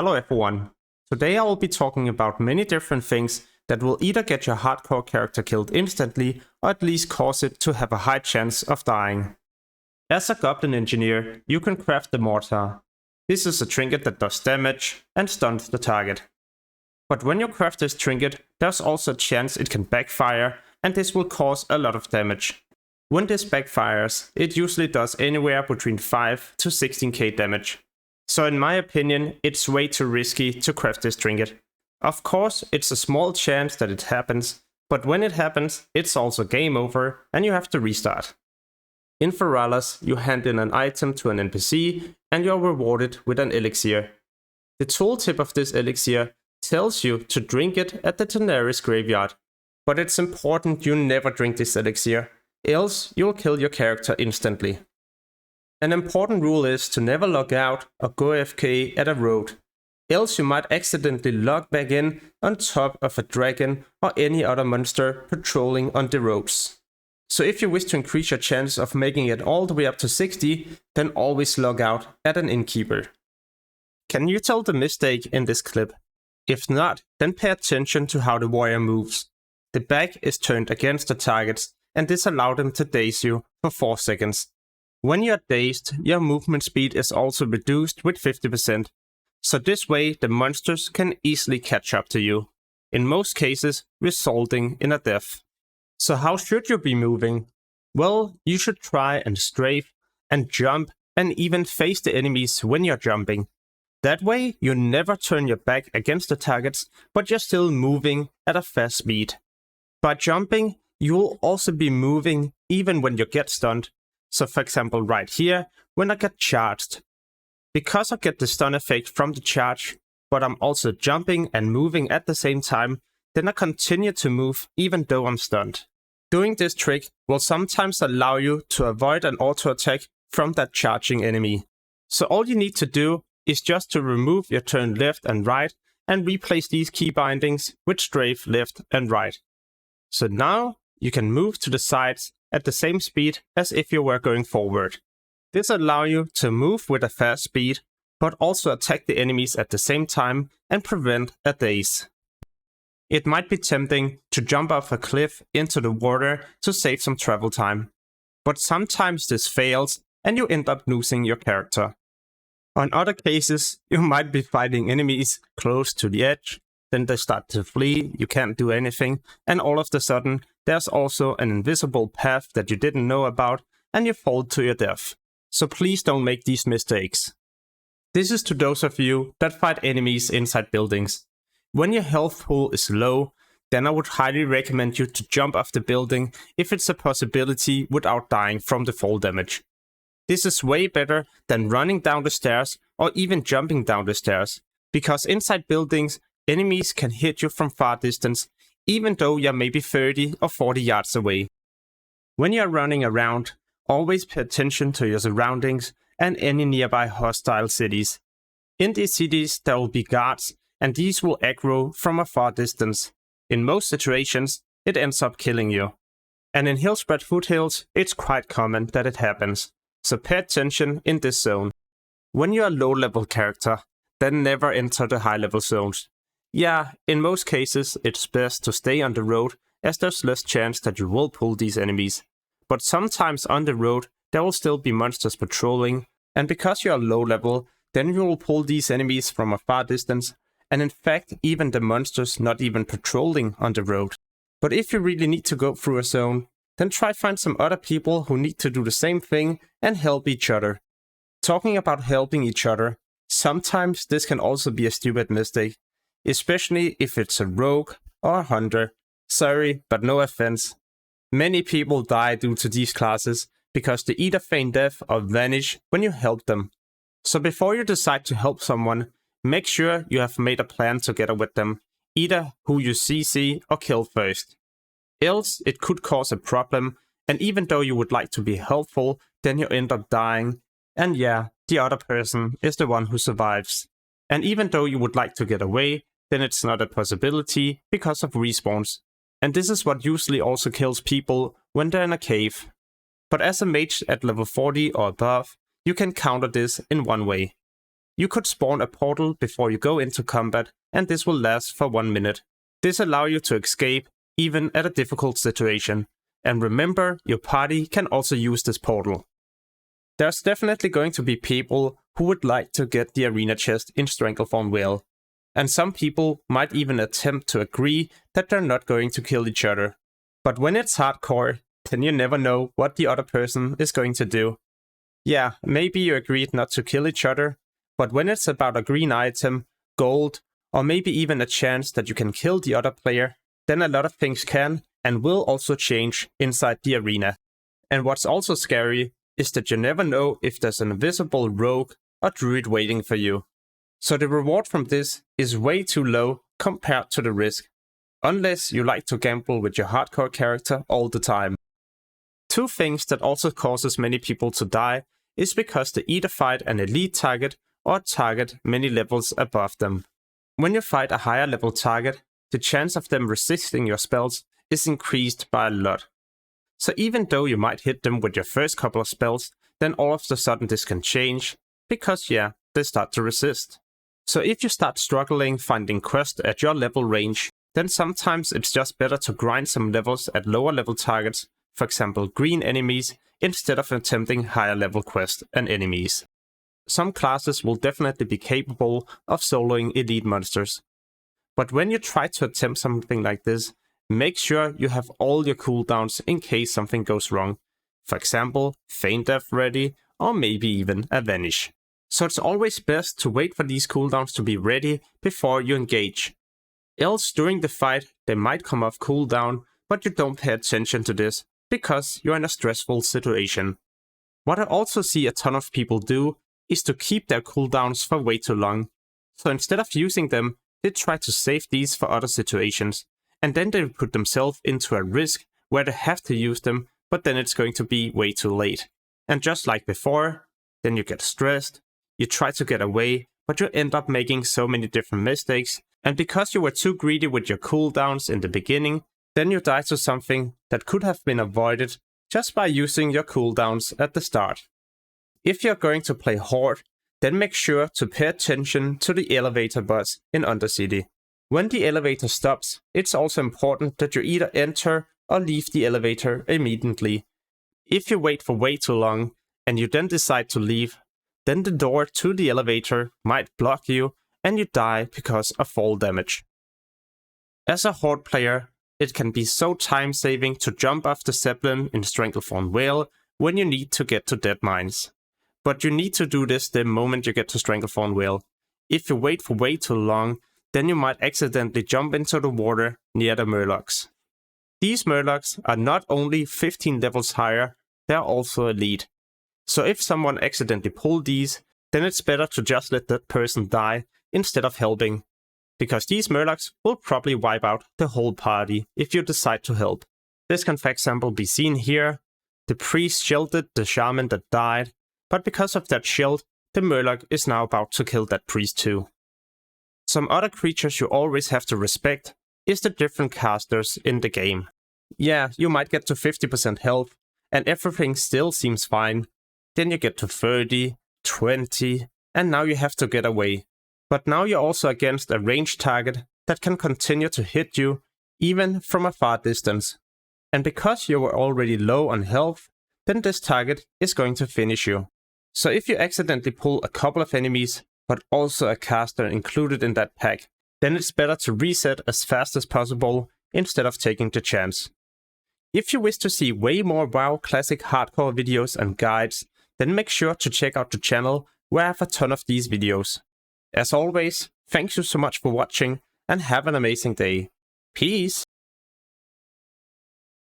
Hello everyone! Today I will be talking about many different things that will either get your hardcore character killed instantly or at least cause it to have a high chance of dying. As a goblin engineer, you can craft the mortar. This is a trinket that does damage and stuns the target. But when you craft this trinket, there's also a chance it can backfire, and this will cause a lot of damage. When this backfires, it usually does anywhere between 5 to 16k damage. So in my opinion, it's way too risky to craft this trinket. Of course, it's a small chance that it happens, but when it happens, it's also game over and you have to restart. In Feralas, you hand in an item to an NPC and you're rewarded with an elixir. The tooltip of this elixir tells you to drink it at the Daenerys graveyard, but it's important you never drink this elixir, else you'll kill your character instantly. An important rule is to never log out or go AFK at a road, else you might accidentally log back in on top of a dragon or any other monster patrolling on the roads. So if you wish to increase your chance of making it all the way up to 60, then always log out at an innkeeper. Can you tell the mistake in this clip? If not, then pay attention to how the warrior moves. The back is turned against the targets, and this allows them to daze you for 4 seconds. When you are dazed, your movement speed is also reduced with 50%, so this way the monsters can easily catch up to you, in most cases resulting in a death. So how should you be moving? Well, you should try and strafe and jump and even face the enemies when you're jumping. That way you never turn your back against the targets, but you're still moving at a fast speed. By jumping, you will also be moving even when you get stunned. So for example right here, when I get charged. Because I get the stun effect from the charge, but I'm also jumping and moving at the same time, then I continue to move even though I'm stunned. Doing this trick will sometimes allow you to avoid an auto attack from that charging enemy. So all you need to do is just to remove your turn left and right and replace these key bindings with strafe left and right. So now you can move to the sides at the same speed as if you were going forward. This allows you to move with a fast speed, but also attack the enemies at the same time and prevent a daze. It might be tempting to jump off a cliff into the water to save some travel time, but sometimes this fails and you end up losing your character. On other cases, you might be fighting enemies close to the edge, then they start to flee, you can't do anything, and all of a sudden there's also an invisible path that you didn't know about and you fall to your death. So please don't make these mistakes. This is to those of you that fight enemies inside buildings. When your health pool is low, then I would highly recommend you to jump off the building if it's a possibility without dying from the fall damage. This is way better than running down the stairs or even jumping down the stairs, because inside buildings enemies can hit you from far distance, even though you're maybe 30 or 40 yards away. When you're running around, always pay attention to your surroundings and any nearby hostile cities. In these cities there will be guards, and these will aggro from a far distance. In most situations, it ends up killing you. And in hill-spread foothills, it's quite common that it happens, so pay attention in this zone. When you're a low-level character, then never enter the high-level zones. Yeah, in most cases it's best to stay on the road, as there's less chance that you will pull these enemies. But sometimes on the road there will still be monsters patrolling, and because you are low level, then you will pull these enemies from a far distance, and in fact even the monsters not even patrolling on the road. But if you really need to go through a zone, then try find some other people who need to do the same thing and help each other. Talking about helping each other, sometimes this can also be a stupid mistake. Especially if it's a rogue or a hunter. Sorry, but no offense. Many people die due to these classes because they either feign death or vanish when you help them. So before you decide to help someone, make sure you have made a plan together with them, either who you CC or kill first. Else it could cause a problem, and even though you would like to be helpful, then you end up dying, and yeah, the other person is the one who survives. And even though you would like to get away, then it's not a possibility because of respawns. And this is what usually also kills people when they're in a cave. But as a mage at level 40 or above, you can counter this in one way. you could spawn a portal before you go into combat, and this will last for 1 minute. This allows you to escape even at a difficult situation. And remember, your party can also use this portal. There's definitely going to be people who would like to get the arena chest in Stranglethorn Vale. And some people might even attempt to agree that they're not going to kill each other. But when it's hardcore, then you never know what the other person is going to do. Yeah, maybe you agreed not to kill each other, but when it's about a green item, gold, or maybe even a chance that you can kill the other player, then a lot of things can and will also change inside the arena. And what's also scary is that you never know if there's an invisible rogue or druid waiting for you. So the reward from this is way too low compared to the risk, unless you like to gamble with your hardcore character all the time. Two things that also causes many people to die is because they either fight an elite target or a target many levels above them. When you fight a higher level target, the chance of them resisting your spells is increased by a lot. So even though you might hit them with your first couple of spells, then all of a sudden this can change, because yeah, they start to resist. So if you start struggling finding quests at your level range, then sometimes it's just better to grind some levels at lower level targets, for example green enemies, instead of attempting higher level quests and enemies. Some classes will definitely be capable of soloing elite monsters. But when you try to attempt something like this, make sure you have all your cooldowns in case something goes wrong. For example, feign death ready, or maybe even a vanish. So it's always best to wait for these cooldowns to be ready before you engage. Else during the fight they might come off cooldown, but you don't pay attention to this because you're in a stressful situation. What I also see a ton of people do is to keep their cooldowns for way too long. So instead of using them, they try to save these for other situations, and then they put themselves into a risk where they have to use them, but then it's going to be way too late. And just like before, then you get stressed, you try to get away, but you end up making so many different mistakes, and because you were too greedy with your cooldowns in the beginning, then you die to something that could have been avoided just by using your cooldowns at the start. If you're going to play Horde, then make sure to pay attention to the elevator boss in Undercity. When the elevator stops, it's also important that you either enter or leave the elevator immediately. If you wait for way too long and you then decide to leave, then the door to the elevator might block you and you die because of fall damage. As a Horde player, it can be so time saving to jump off the Zeppelin in Stranglethorn Vale when you need to get to Deadmines. But you need to do this the moment you get to Stranglethorn Vale. If you wait for way too long, then you might accidentally jump into the water near the Murlocs. These Murlocs are not only 15 levels higher, they are also elite. So if someone accidentally pulled these, then it's better to just let that person die instead of helping. Because these Murlocs will probably wipe out the whole party if you decide to help. This can for example be seen here. The priest shielded the shaman that died, but because of that shield, the Murloc is now about to kill that priest too. Some other creatures you always have to respect is the different casters in the game. Yeah, you might get to 50% health, and everything still seems fine. Then you get to 30, 20, and now you have to get away. But now you're also against a ranged target that can continue to hit you, even from a far distance. And because you were already low on health, then this target is going to finish you. So if you accidentally pull a couple of enemies, but also a caster included in that pack, then it's better to reset as fast as possible instead of taking the chance. If you wish to see way more WoW Classic hardcore videos and guides, then make sure to check out the channel where I have a ton of these videos. As always, thank you so much for watching and have an amazing day. Peace!